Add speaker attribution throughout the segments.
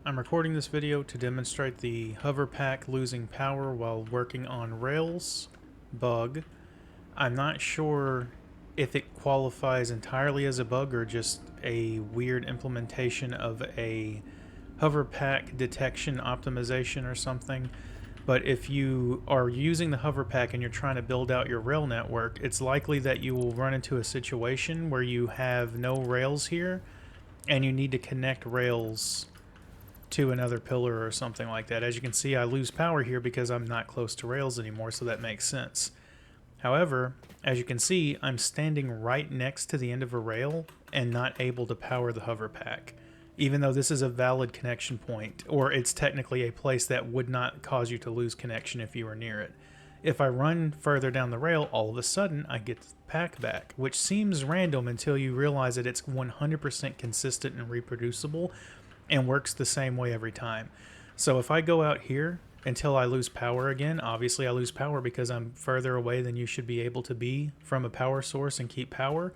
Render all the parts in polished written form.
Speaker 1: I'm recording this video to demonstrate the Hoverpack losing power while working on rails bug. I'm not sure if it qualifies entirely as a bug or just a weird implementation of a Hoverpack detection optimization or something. But if you are using the Hoverpack and you're trying to build out your rail network, it's likely that you will run into a situation where you have no rails here and you need to connect rails to another pillar or something like that. As you can see, I lose power here because I'm not close to rails anymore, so that makes sense. However, as you can see, I'm standing right next to the end of a rail and not able to power the Hoverpack, even though this is a valid connection point, or it's technically a place that would not cause you to lose connection if you were near it. If I run further down the rail, all of a sudden I get the pack back, which seems random until you realize that it's 100% consistent and reproducible and works the same way every time. So if I go out here until I lose power again, obviously I lose power because I'm further away than you should be able to be from a power source and keep power.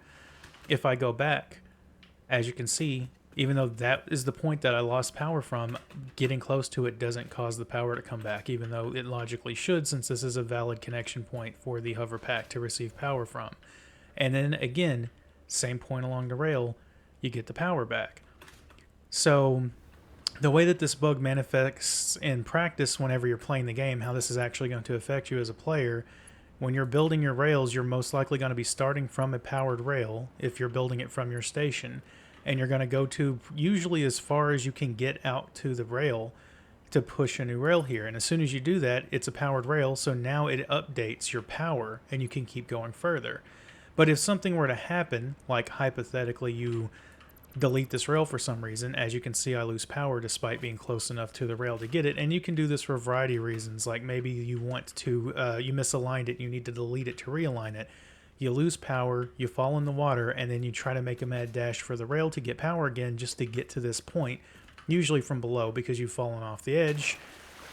Speaker 1: If I go back, as you can see, even though that is the point that I lost power from, getting close to it doesn't cause the power to come back, even though it logically should, since this is a valid connection point for the Hoverpack to receive power from. And then again, same point along the rail, you get the power back. So the way that this bug manifests in practice whenever you're playing the game, how this is actually going to affect you as a player, when you're building your rails, you're most likely going to be starting from a powered rail if you're building it from your station. And you're going to go to usually as far as you can get out to the rail to push a new rail here. And as soon as you do that, it's a powered rail, so now it updates your power and you can keep going further. But if something were to happen, like hypothetically you delete this rail for some reason, as you can see I lose power despite being close enough to the rail to get it, and you can do this for a variety of reasons, like maybe you want to, you misaligned it and you need to delete it to realign it. You lose power, you fall in the water, and then you try to make a mad dash for the rail to get power again just to get to this point, usually from below because you've fallen off the edge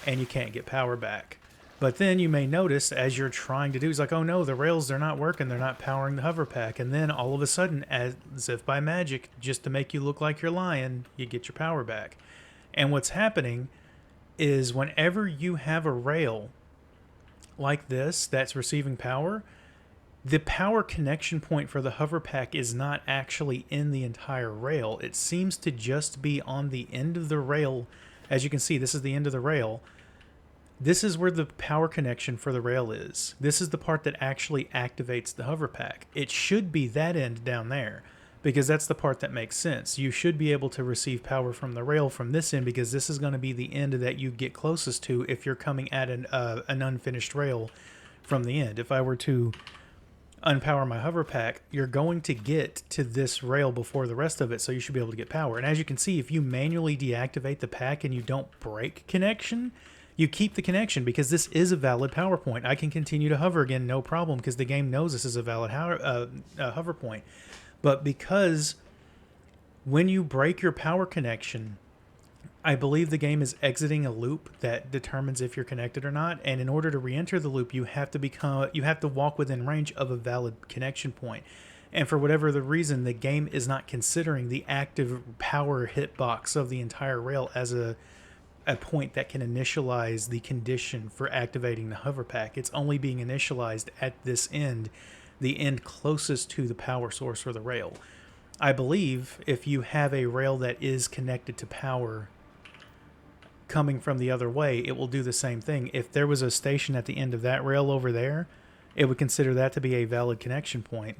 Speaker 1: and you can't get power back. But then you may notice as you're trying to do, it's like, oh no, the rails, they're not working, they're not powering the Hoverpack. And then all of a sudden, as if by magic, just to make you look like you're lying, you get your power back. And what's happening is whenever you have a rail like this that's receiving power, the power connection point for the Hoverpack is not actually in the entire rail. It seems to just be on the end of the rail. As you can see, this is the end of the rail. This is where the power connection for the rail is. This is the part that actually activates the Hoverpack. It should be that end down there because that's the part that makes sense. You should be able to receive power from the rail from this end because this is going to be the end that you get closest to if you're coming at an unfinished rail from the end. If I were to unpower my Hoverpack, you're going to get to this rail before the rest of it, so you should be able to get power. And as you can see, if you manually deactivate the pack and you don't break connection, you keep the connection because this is a valid power point. I can continue to hover again, no problem, because the game knows this is a valid hover point. But because when you break your power connection, I believe the game is exiting a loop that determines if you're connected or not. And in order to re-enter the loop, you have to walk within range of a valid connection point. And for whatever the reason, the game is not considering the active power hitbox of the entire rail as a point that can initialize the condition for activating the Hoverpack. It's only being initialized at this end, the end closest to the power source for the rail. I believe if you have a rail that is connected to power coming from the other way, it will do the same thing. If there was a station at the end of that rail over there, it would consider that to be a valid connection point,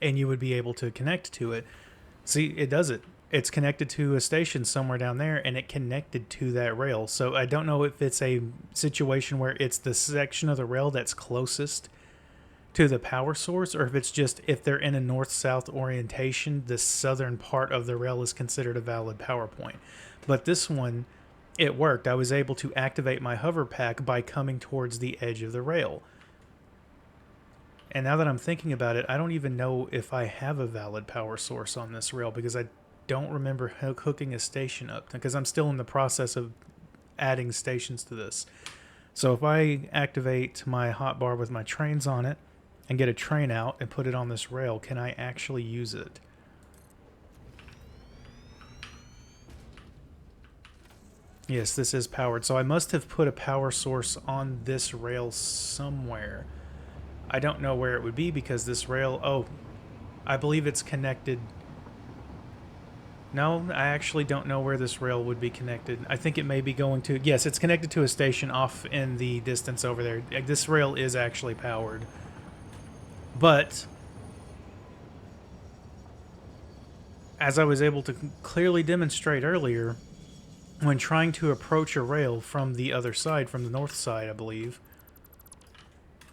Speaker 1: and you would be able to connect to it. See, it does it. It's connected to a station somewhere down there, and it connected to that rail. So I don't know if it's a situation where it's the section of the rail that's closest to the power source, or if it's just if they're in a north-south orientation, the southern part of the rail is considered a valid power point. But this one, it worked. I was able to activate my Hoverpack by coming towards the edge of the rail. And now that I'm thinking about it, I don't even know if I have a valid power source on this rail because I don't remember hooking a station up because I'm still in the process of adding stations to this. So if I activate my hotbar with my trains on it and get a train out and put it on this rail, can I actually use it? Yes, this is powered. So I must have put a power source on this rail somewhere. I don't know where it would be because this rail... Oh, I believe it's connected. No, I actually don't know where this rail would be connected. I think it may be going to... Yes, it's connected to a station off in the distance over there. This rail is actually powered. But as I was able to clearly demonstrate earlier, when trying to approach a rail from the other side, from the north side, I believe,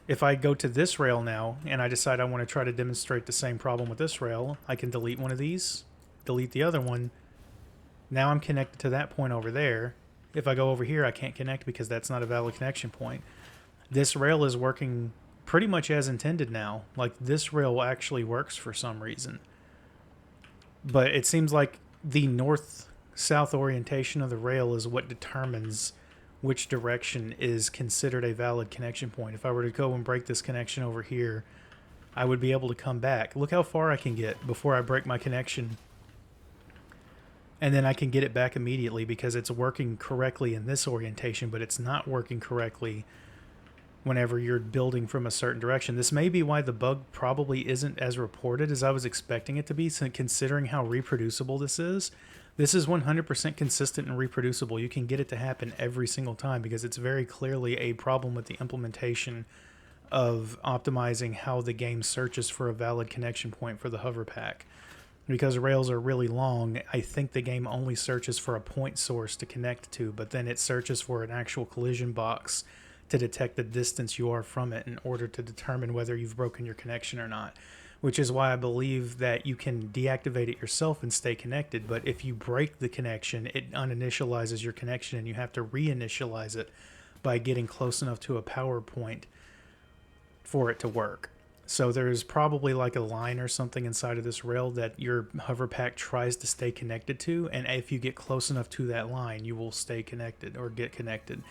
Speaker 1: if I go to this rail now and I decide I want to try to demonstrate the same problem with this rail, I can delete one of these, delete the other one. Now I'm connected to that point over there. If I go over here, I can't connect because that's not a valid connection point. This rail is working pretty much as intended now. Like, this rail actually works for some reason. But it seems like the north-south orientation of the rail is what determines which direction is considered a valid connection point. If I were to go and break this connection over here, I would be able to come back. Look how far I can get before I break my connection. And then I can get it back immediately because it's working correctly in this orientation, but it's not working correctly whenever you're building from a certain direction. This may be why the bug probably isn't as reported as I was expecting it to be, considering how reproducible this is. This is 100% consistent and reproducible. You can get it to happen every single time because it's very clearly a problem with the implementation of optimizing how the game searches for a valid connection point for the Hoverpack. Because rails are really long, I think the game only searches for a point source to connect to, but then it searches for an actual collision box to detect the distance you are from it in order to determine whether you've broken your connection or not. Which is why I believe that you can deactivate it yourself and stay connected, but if you break the connection, it uninitializes your connection and you have to reinitialize it by getting close enough to a power point for it to work. So there's probably like a line or something inside of this rail that your Hoverpack tries to stay connected to, and if you get close enough to that line, you will stay connected or get connected.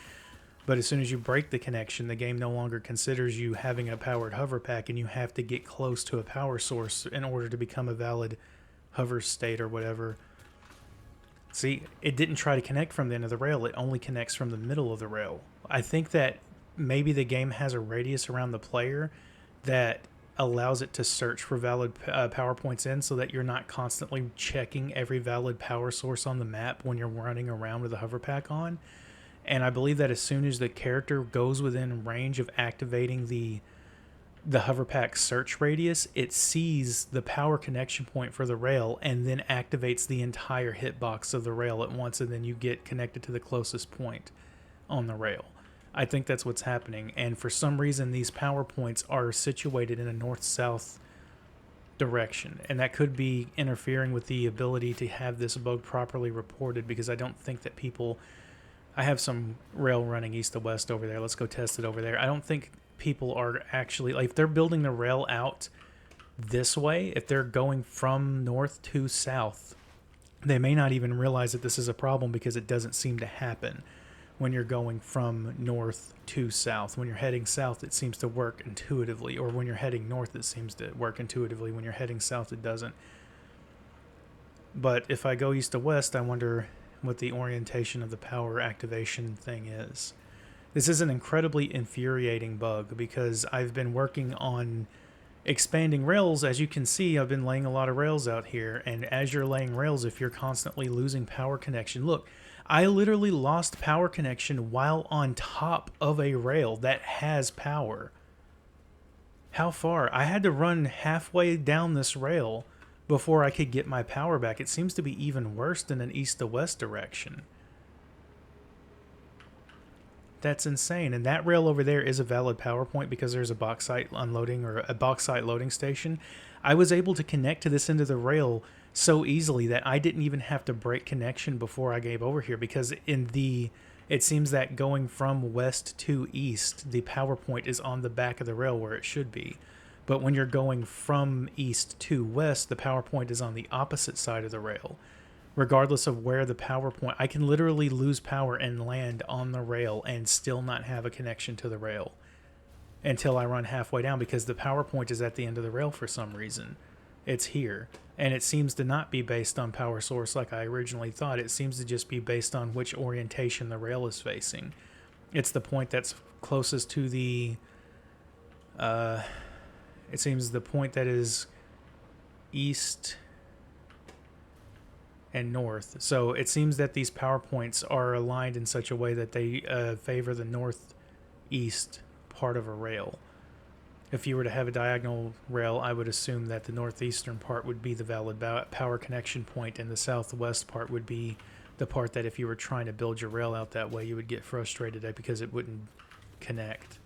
Speaker 1: But as soon as you break the connection, the game no longer considers you having a powered Hoverpack, and you have to get close to a power source in order to become a valid hover state or whatever. See, it didn't try to connect from the end of the rail, it only connects from the middle of the rail. I think that maybe the game has a radius around the player that allows it to search for valid power points in, so that you're not constantly checking every valid power source on the map when you're running around with the Hoverpack on. And I believe that as soon as the character goes within range of activating the Hoverpack search radius, it sees the power connection point for the rail and then activates the entire hitbox of the rail at once, and then you get connected to the closest point on the rail. I think that's what's happening, and for some reason these power points are situated in a north-south direction, and that could be interfering with the ability to have this bug properly reported, because I don't think that people... I have some rail running east to west over there. Let's go test it over there. I don't think people are actually... Like, if they're building the rail out this way, if they're going from north to south, they may not even realize that this is a problem because it doesn't seem to happen when you're going from north to south. When you're heading south, it seems to work intuitively. Or when you're heading north, it seems to work intuitively. When you're heading south, it doesn't. But if I go east to west, I wonder what the orientation of the power activation thing is. This is an incredibly infuriating bug because I've been working on expanding rails. As you can see, I've been laying a lot of rails out here, and as you're laying rails, if you're constantly losing power connection, look, I literally lost power connection while on top of a rail that has power. How far? I had to run halfway down this rail before I could get my power back. It seems to be even worse than an east to west direction. That's insane. And that rail over there is a valid power point because there's a bauxite unloading or a bauxite loading station. I was able to connect to this end of the rail so easily that I didn't even have to break connection before I gave over here, because it seems that going from west to east, the power point is on the back of the rail where it should be. But when you're going from east to west, the power point is on the opposite side of the rail. Regardless of where the power point... I can literally lose power and land on the rail and still not have a connection to the rail until I run halfway down, because the power point is at the end of the rail for some reason. it's here. And it seems to not be based on power source like I originally thought. It seems to just be based on which orientation the rail is facing. It's the point that's closest to the... it seems the point that is east and north. So it seems that these power points are aligned in such a way that they favor the northeast part of a rail. If you were to have a diagonal rail, I would assume that the northeastern part would be the valid power connection point, and the southwest part would be the part that if you were trying to build your rail out that way, you would get frustrated at because it wouldn't connect.